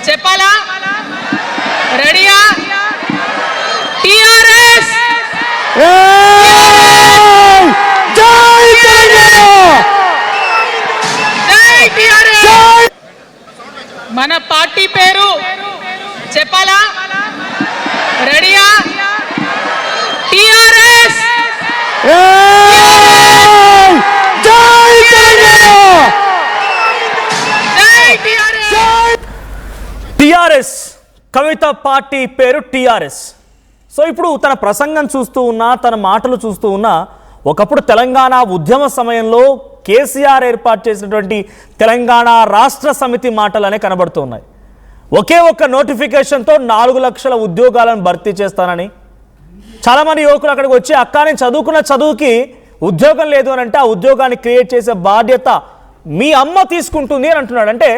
చెప్పాలా? రెడీయా? టిఆర్ఎస్ మన పార్టీ పేరు చెప్పాలా? రెడీయా? టిఆర్ఎస్ టిఆర్ఎస్ కవిత పార్టీ పేరు టిఆర్ఎస్. సో ఇప్పుడు తన ప్రసంగం చూస్తూ ఉన్నా, తన మాటలు చూస్తూ ఉన్నా, ఒకప్పుడు తెలంగాణ ఉద్యమ సమయంలో కేసీఆర్ ఏర్పాటు చేసినటువంటి తెలంగాణ రాష్ట్ర సమితి మాటలనే కనబడుతున్నాయి. ఒకే ఒక్క నోటిఫికేషన్తో 4 లక్షల ఉద్యోగాలను భర్తీ చేస్తానని చాలామంది యువకులు అక్కడికి వచ్చి, అక్క నేను చదువుకున్న చదువుకి ఉద్యోగం లేదు అని అంటే ఆ ఉద్యోగాన్ని క్రియేట్ చేసే బాధ్యత మీ అమ్మ తీసుకుంటుంది అని అంటున్నాడు. అంటే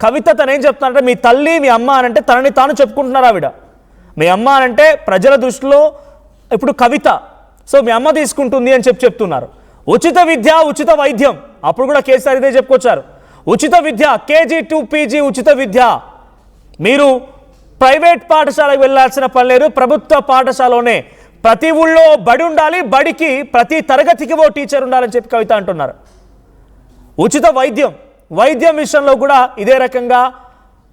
కవిత తనేం చెప్తున్నారంటే మీ తల్లి మీ అమ్మ అని అంటే తనని తాను చెప్పుకుంటున్నారు. ఆవిడ మీ అమ్మ అని అంటే ప్రజల దృష్టిలో ఇప్పుడు కవిత, సో మీ అమ్మ తీసుకుంటుంది అని చెప్తున్నారు. ఉచిత విద్య ఉచిత వైద్యం, అప్పుడు కూడా కేసీఆర్ ఇదే చెప్పుకొచ్చారు. ఉచిత విద్య కేజీ టు పీజీ ఉచిత విద్య, మీరు ప్రైవేట్ పాఠశాలకు వెళ్ళాల్సిన పని లేదు, ప్రభుత్వ పాఠశాలలోనే ప్రతి ఊళ్ళో బడి ఉండాలి, బడికి ప్రతి తరగతికి ఓ టీచర్ ఉండాలని చెప్పి కవిత అంటున్నారు. ఉచిత వైద్యం విషయంలో కూడా ఇదే రకంగా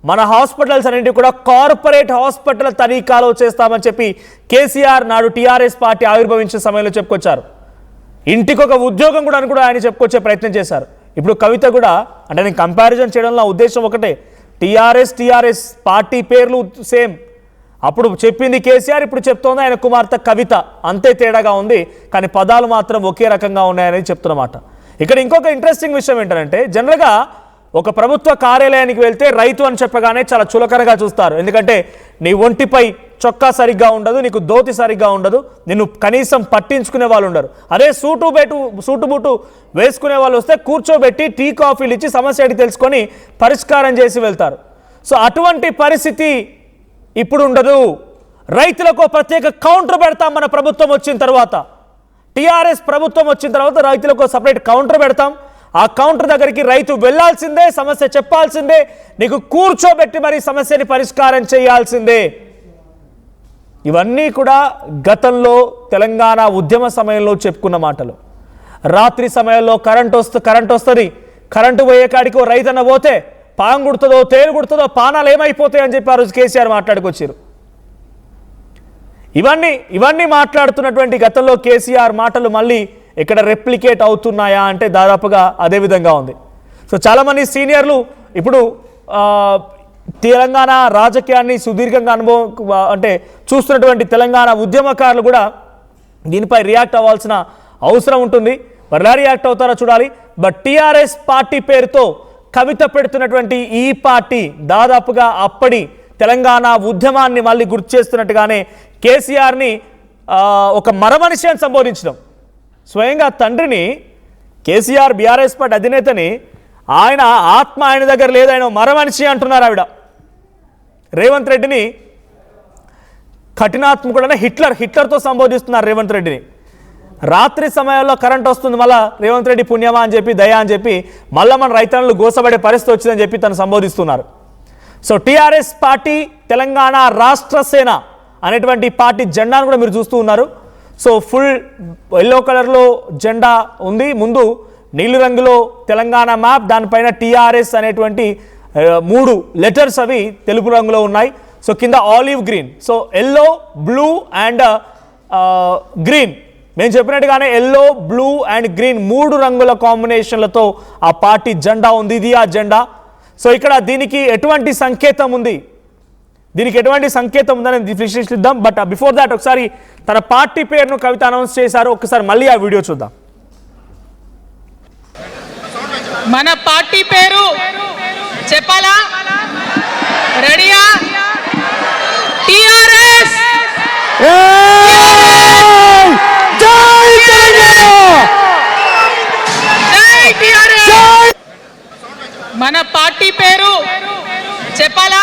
మన హాస్పిటల్స్ అన్నింటినీ కూడా కార్పొరేట్ హాస్పిటల్ తనిఖీలో చేస్తామని చెప్పి కేసీఆర్ నాడు టీఆర్ఎస్ పార్టీ ఆవిర్భవించిన సమయంలో చెప్పుకొచ్చారు. ఇంటికి ఒక ఉద్యోగం కూడా అని కూడా ఆయన చెప్పుకొచ్చే ప్రయత్నం చేశారు. ఇప్పుడు కవిత కూడా అంటే నేను కంపారిజన్ చేయడంలో ఉద్దేశం ఒకటే, టీఆర్ఎస్ పార్టీ పేర్లు సేమ్, అప్పుడు చెప్పింది కేసీఆర్, ఇప్పుడు చెప్తోంది ఆయన కుమార్తె కవిత, అంతే తేడాగా ఉంది, కానీ పదాలు మాత్రం ఒకే రకంగా ఉన్నాయనేది చెప్తున్నమాట. ఇక్కడ ఇంకొక ఇంట్రెస్టింగ్ విషయం ఏంటంటే, జనరల్గా ఒక ప్రభుత్వ కార్యాలయానికి వెళ్తే రైతు అని చెప్పగానే చాలా చులకనగా చూస్తారు. ఎందుకంటే నీ ఒంటిపై చొక్కా సరిగ్గా ఉండదు, నీకు ధోతి సరిగ్గా ఉండదు, నిన్ను కనీసం పట్టించుకునే వాళ్ళు ఉండరు. అదే సూటు బూటు వేసుకునే వాళ్ళు వస్తే కూర్చోబెట్టి టీ కాఫీలు ఇచ్చి సమస్య ఏంటి తెలుసుకొని పరిష్కారం చేసి వెళ్తారు. సో అటువంటి పరిస్థితి ఇప్పుడు ఉండదు. రైతులకు ప్రత్యేక కౌంటర్ పెడతాం మన ప్రభుత్వం వచ్చిన తర్వాత, టీఆర్ఎస్ ప్రభుత్వం వచ్చిన తర్వాత రైతులకు సపరేట్ కౌంటర్ పెడతాం. ఆ కౌంటర్ దగ్గరికి రైతు వెళ్లాల్సిందే, సమస్య చెప్పాల్సిందే, నీకు కూర్చోబెట్టి మరి సమస్యని పరిష్కారం చేయాల్సిందే. ఇవన్నీ కూడా గతంలో తెలంగాణ ఉద్యమ సమయంలో చెప్పుకున్న మాటలు. రాత్రి సమయంలో కరెంట్ వస్తుంది, కరెంటు పోయే కాడికి రైతన్న పోతే పాము గుడుతుందో తేలు గుడుతుందో పానాలు ఏమైపోతాయి అని చెప్పి ఆ రోజు కేసీఆర్ మాట్లాడుకొచ్చారు. ఇవన్నీ మాట్లాడుతున్నటువంటి గతంలో కేసీఆర్ మాటలు మళ్ళీ ఇక్కడ రెప్లికేట్ అవుతున్నాయా అంటే దాదాపుగా అదే విధంగా ఉంది. సో చాలామంది సీనియర్లు ఇప్పుడు తెలంగాణ రాజకీయాన్ని సుదీర్ఘంగా అనుభవం అంటే చూస్తున్నటువంటి తెలంగాణ ఉద్యమకారులు కూడా దీనిపై రియాక్ట్ అవ్వాల్సిన అవసరం ఉంటుంది. మరి ఎలా రియాక్ట్ అవుతారో చూడాలి. బట్ టీఆర్ఎస్ పార్టీ పేరుతో కవిత పెడుతున్నటువంటి ఈ పార్టీ దాదాపుగా అప్పటి తెలంగాణ ఉద్యమాన్ని మళ్ళీ గుర్తు చేస్తున్నట్టుగానే కేసీఆర్ని ఒక మరమనిషి అని సంబోధించడం, స్వయంగా తండ్రిని కేసీఆర్ బీఆర్ఎస్ పార్టీ అధినేతని ఆయన ఆత్మ ఆయన దగ్గర లేదు, ఆయన మరమనిషి అంటున్నారు. ఆవిడ రేవంత్ రెడ్డిని కఠినాత్మకుడైన హిట్లర్తో సంబోధిస్తున్నారు రేవంత్ రెడ్డిని. రాత్రి సమయంలో కరెంట్ వస్తుంది, మళ్ళీ రేవంత్ రెడ్డి పుణ్యమా అని చెప్పి దయా అని చెప్పి మళ్ళీ మన రైతన్నలు గోసపడే పరిస్థితి వచ్చిందని చెప్పి తను సంబోధిస్తున్నారు. సో టీఆర్ఎస్ పార్టీ తెలంగాణ రాష్ట్ర సేన అనేటువంటి పార్టీ జెండాను కూడా మీరు చూస్తూ ఉన్నారు. సో ఫుల్ ఎల్లో కలర్లో జెండా ఉంది, ముందు నీలి రంగులో తెలంగాణ మ్యాప్, దానిపైన టీఆర్ఎస్ అనేటువంటి 3 లెటర్స్ అవి తెలుపు రంగులో ఉన్నాయి. సో కింద olive green, so yellow blue and green, మేము చెప్పినట్టుగానే ఎల్లో బ్లూ అండ్ గ్రీన్ 3 రంగుల కాంబినేషన్లతో ఆ పార్టీ జెండా ఉంది. ఇది ఆ జెండా. సో ఇక్కడ దీనికి ఎటువంటి సంకేతం ఉంది, ఉందని విశ్లేషిద్దాం. బట్ బిఫోర్ దాట్ ఒకసారి తన పార్టీ పేరును కవిత అనౌన్స్ చేశారు, ఒకసారి మళ్ళీ ఆ వీడియో చూద్దాం. మన పార్టీ పేరు చెప్పాలా? రెడీయా? టిఆర్ఎస్ మన పార్టీ పేరు చెప్పాలా?